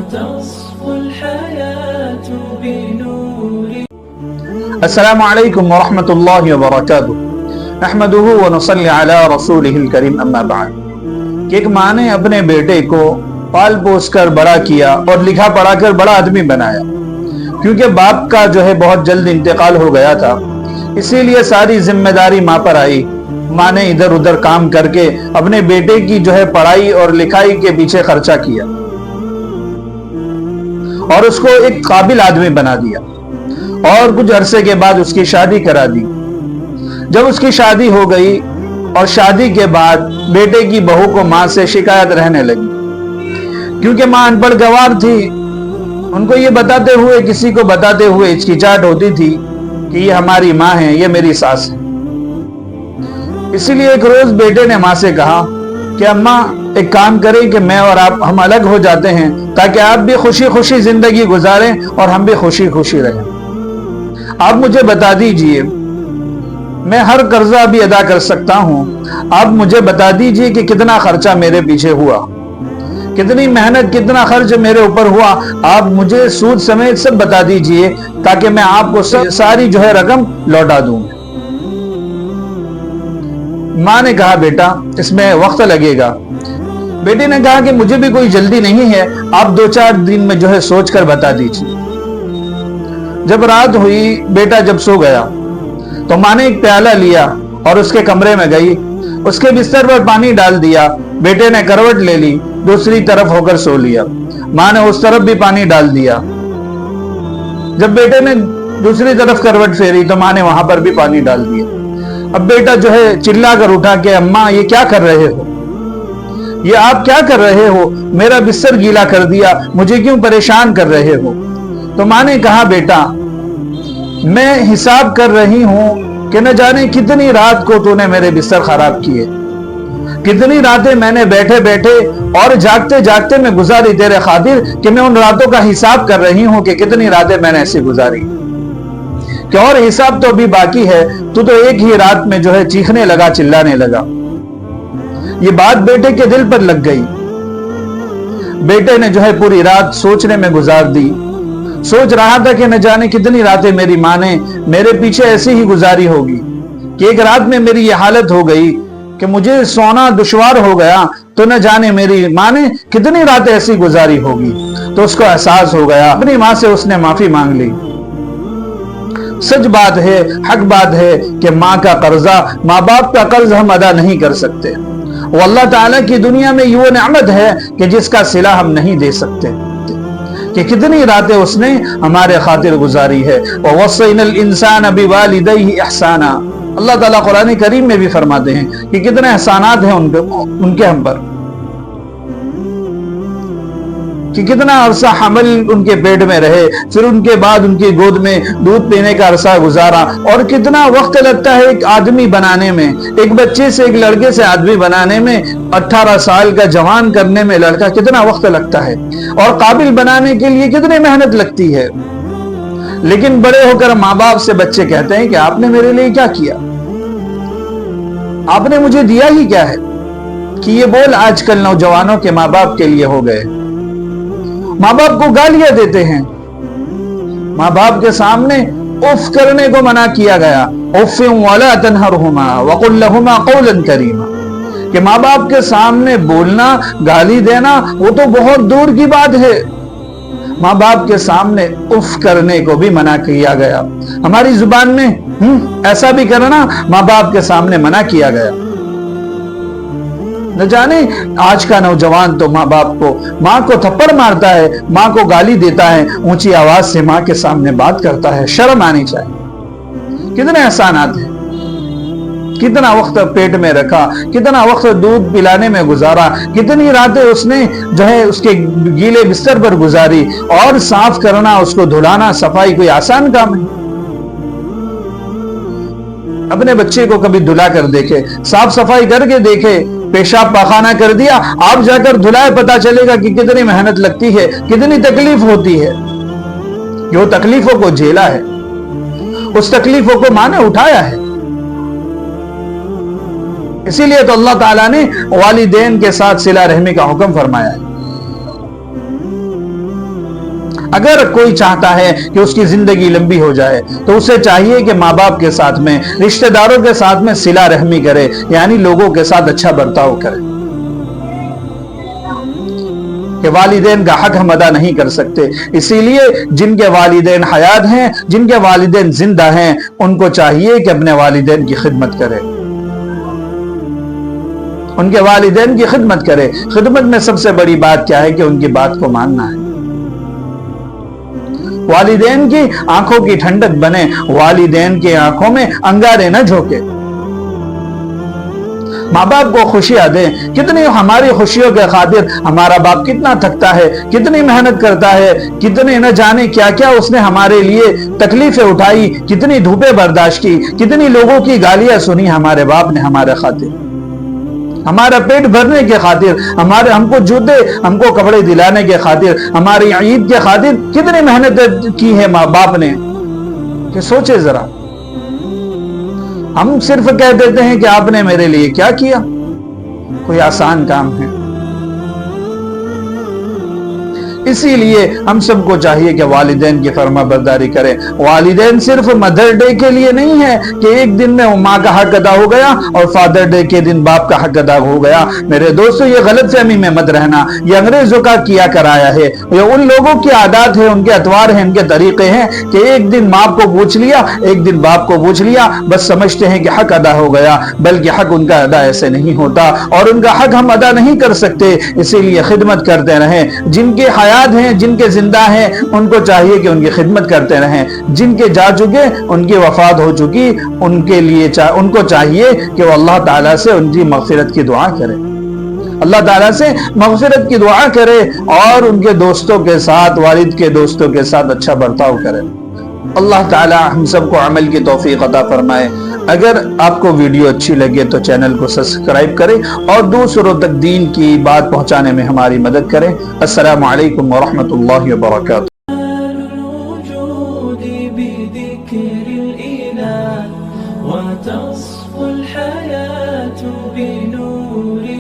تصفو الحياة بنور. السلام علیکم ورحمۃ اللہ وبرکاتہ. نحمدہ ونصلی علی رسولہ الکریم، اما بعد. کہ ایک ماں نے اپنے بیٹے کو پال پوس کر بڑا کیا اور لکھا پڑھا کر بڑا آدمی بنایا. کیونکہ باپ کا بہت جلد انتقال ہو گیا تھا، اسی لیے ساری ذمہ داری ماں پر آئی. ماں نے ادھر ادھر کام کر کے اپنے بیٹے کی پڑھائی اور لکھائی کے پیچھے خرچہ کیا اور اس کو ایک قابل آدمی بنا دیا. اور کچھ عرصے کے بعد اس کی شادی کرا دی. جب اس کی شادی ہو گئی اور شادی کے بعد بیٹے کی بہو کو ماں سے شکایت رہنے لگی، کیونکہ ماں ان پڑھ گوار تھی. ان کو یہ بتاتے ہوئے، کسی کو بتاتے ہوئے ہچکچاہٹ ہوتی تھی کہ یہ ہماری ماں ہے، یہ میری ساس ہے. اسی لیے ایک روز بیٹے نے ماں سے کہا کہ اماں ایک کام کریں کہ میں اور آپ ہم الگ ہو جاتے ہیں، تاکہ آپ بھی خوشی خوشی زندگی گزاریں اور ہم بھی خوشی خوشی رہیں. آپ مجھے بتا دیجئے، میں ہر قرضہ بھی ادا کر سکتا ہوں. آپ مجھے بتا دیجئے کہ کتنا خرچہ میرے پیچھے ہوا، کتنی محنت، کتنا خرچ میرے اوپر ہوا. آپ مجھے سود سمیت سب بتا دیجئے تاکہ میں آپ کو ساری رقم لوٹا دوں. ماں نے کہا بیٹا اس میں وقت لگے گا. بیٹے نے کہا کہ مجھے بھی کوئی جلدی نہیں ہے، آپ 2-4 دن میں سوچ کر بتا دیجئے. جب رات ہوئی، بیٹا جب سو گیا تو ماں نے ایک پیالہ لیا اور اس کے کمرے میں گئی، اس کے بستر پر پانی ڈال دیا. بیٹے نے کروٹ لے لی، دوسری طرف ہو کر سو لیا. ماں نے اس طرف بھی پانی ڈال دیا. جب بیٹے نے دوسری طرف کروٹ پھیری تو ماں نے وہاں پر بھی پانی ڈال دیا. اب بیٹا چلا کر اٹھا کہ اماں یہ کیا کر رہے ہو، یہ آپ کیا کر رہے ہو، میرا بستر گیلا کر دیا، مجھے کیوں پریشان کر رہے ہو. تو ماں نے کہا بیٹا میں حساب کر رہی ہوں کہ نہ جانے کتنی رات کو تو نے میرے بستر خراب کیے، کتنی راتیں میں نے بیٹھے بیٹھے اور جاگتے جاگتے میں گزاری تیرے خاطر، کہ میں ان راتوں کا حساب کر رہی ہوں کہ کتنی راتیں میں نے ایسی گزاری، کہ اور حساب تو ابھی باقی ہے. تو ایک ہی رات میں چیخنے لگا، چلانے لگا. یہ بات بیٹے کے دل پر لگ گئی. بیٹے نے پوری رات سوچنے میں گزار دی. سوچ رہا تھا کہ نہ جانے کتنی راتیں میری ماں نے میرے پیچھے ایسی ہی گزاری ہوگی، کہ ایک رات میں میری یہ حالت ہو گئی کہ مجھے سونا دشوار ہو گیا، تو نہ جانے میری ماں نے کتنی راتیں ایسی گزاری ہوگی. تو اس کو احساس ہو گیا. اپنی ماں سے اس نے معافی مانگ لی. سچ بات ہے، حق بات ہے کہ ماں کا قرضہ، ماں باپ کا قرض ہم ادا نہیں کر سکتے. وہ اللہ تعالیٰ کی دنیا میں یہ نعمت ہے کہ جس کا صلہ ہم نہیں دے سکتے، کہ کتنی راتیں اس نے ہمارے خاطر گزاری ہے. وَوَصَّيْنَا الْإِنسَانَ بِوَالِدَيْهِ إِحْسَانًا. اللہ تعالیٰ قرآن کریم میں بھی فرماتے ہیں کہ کتنے احسانات ہیں ان کے ہم پر، کہ کتنا عرصہ حمل ان کے پیٹ میں رہے، پھر ان کے بعد ان کی گود میں دودھ پینے کا عرصہ گزارا، اور کتنا وقت لگتا ہے ایک آدمی بنانے میں، ایک بچے سے، ایک لڑکے سے آدمی بنانے میں. 18 سال کا جوان کرنے میں لڑکا کتنا وقت لگتا ہے، اور قابل بنانے کے لیے کتنی محنت لگتی ہے. لیکن بڑے ہو کر ماں باپ سے بچے کہتے ہیں کہ آپ نے میرے لیے کیا کیا، آپ نے مجھے دیا ہی کیا ہے. کہ یہ بول آج کل نوجوانوں کے ماں باپ کے لیے ہو گئے. ماں باپ کو گالیاں دیتے ہیں، ماں باپ کے سامنے اف کرنے کو منع کیا گیا. اف ولا تنہرہما وقل لہما قولا کریما. کہ ماں باپ کے سامنے بولنا، گالی دینا وہ تو بہت دور کی بات ہے، ماں باپ کے سامنے اف کرنے کو بھی منع کیا گیا. ہماری زبان میں ایسا بھی کرنا ماں باپ کے سامنے منع کیا گیا. نہ جانے آج کا نوجوان تو ماں کو تھپڑ مارتا ہے، ماں کو گالی دیتا ہے، اونچی آواز سے ماں کے سامنے بات کرتا ہے. شرم آنی چاہیے. کتنے احسانات ہیں، کتنا وقت پیٹ میں رکھا، کتنا وقت دودھ پلانے میں گزارا، کتنی راتیں اس نے اس کے گیلے بستر پر گزاری. اور صاف کرنا، اس کو دھلانا، صفائی کوئی آسان کام ہے. اپنے بچے کو کبھی دھلا کر دیکھے، صاف صفائی کر کے دیکھے. پیشاب پاخانہ کر دیا، آپ جا کر دھلائے، پتا چلے گا کہ کتنی محنت لگتی ہے، کتنی تکلیف ہوتی ہے. جو تکلیفوں کو جھیلا ہے، اس تکلیفوں کو ماں نے اٹھایا ہے. اسی لیے تو اللہ تعالیٰ نے والدین کے ساتھ صلہ رحمی کا حکم فرمایا ہے. اگر کوئی چاہتا ہے کہ اس کی زندگی لمبی ہو جائے تو اسے چاہیے کہ ماں باپ کے ساتھ میں، رشتہ داروں کے ساتھ میں صلہ رحمی کرے، یعنی لوگوں کے ساتھ اچھا برتاؤ کرے، کہ والدین کا حق ہم ادا نہیں کر سکتے۔ اسی لیے جن کے والدین حیات ہیں، جن کے والدین زندہ ہیں، ان کو چاہیے کہ اپنے والدین کی خدمت کرے، ان کے والدین کی خدمت کرے۔ خدمت میں سب سے بڑی بات کیا ہے کہ ان کی بات کو ماننا ہے، والدین کی آنکھوں کی ٹھنڈک بنے، والدین کی آنکھوں میں انگارے نہ جھونکے، ماں باپ کو خوشیاں دیں۔ کتنی ہماری خوشیوں کے خاطر ہمارا باپ کتنا تھکتا ہے، کتنی محنت کرتا ہے، کتنے نہ جانے کیا کیا اس نے ہمارے لیے تکلیفیں اٹھائی، کتنی دھوپیں برداشت کی، کتنی لوگوں کی گالیاں سنی ہمارے باپ نے ہمارے خاطر، ہمارا پیٹ بھرنے کے خاطر، ہم کو جوتے، ہم کو کپڑے دلانے کے خاطر، ہماری عید کے خاطر کتنی محنت کی ہے ماں باپ نے، کہ سوچے ذرا۔ ہم صرف کہہ دیتے ہیں کہ آپ نے میرے لیے کیا کیا، کوئی آسان کام ہے؟ اسی لیے ہم سب کو چاہیے کہ والدین کی فرما برداری کریں۔ والدین صرف مدر ڈے کے لیے نہیں ہے کہ ایک دن میں ماں کا حق ادا ہو گیا اور فادر ڈے کے دن باپ کا حق ادا ہو گیا۔ میرے دوستو، یہ غلط فہمی میں مت رہنا، یہ انگریزوں کا کیا کرایا ہے، یہ ان لوگوں کی عادات ہے، ان کے اطوار ہیں، ان کے طریقے ہیں کہ ایک دن ماں کو پوچھ لیا، ایک دن باپ کو پوچھ لیا، بس سمجھتے ہیں کہ حق ادا ہو گیا، بلکہ حق ان کا ادا ایسے نہیں ہوتا، اور ان کا حق ہم ادا نہیں کر سکتے۔ اسی لیے خدمت کرتے رہیں، جن کے حیات ہیں، جن کے زندہ ہیں، ان کو چاہیے کہ ان کی خدمت کرتے رہیں، جن کے جا چکے، ان کی وفات ہو چکی، ان کو چاہیے کہ وہ اللہ تعالیٰ سے ان کی مغفرت کی دعا کرے، اللہ تعالیٰ سے مغفرت کی دعا کرے، اور ان کے دوستوں کے ساتھ، والد کے دوستوں کے ساتھ اچھا برتاؤ کرے۔ اللہ تعالیٰ ہم سب کو عمل کی توفیق عطا فرمائے۔ اگر آپ کو ویڈیو اچھی لگے تو چینل کو سبسکرائب کریں اور دوسروں تک دین کی بات پہنچانے میں ہماری مدد کریں۔ السلام علیکم ورحمۃ اللہ وبرکاتہ۔ الوجود بذكر الإله وتصفو الحياة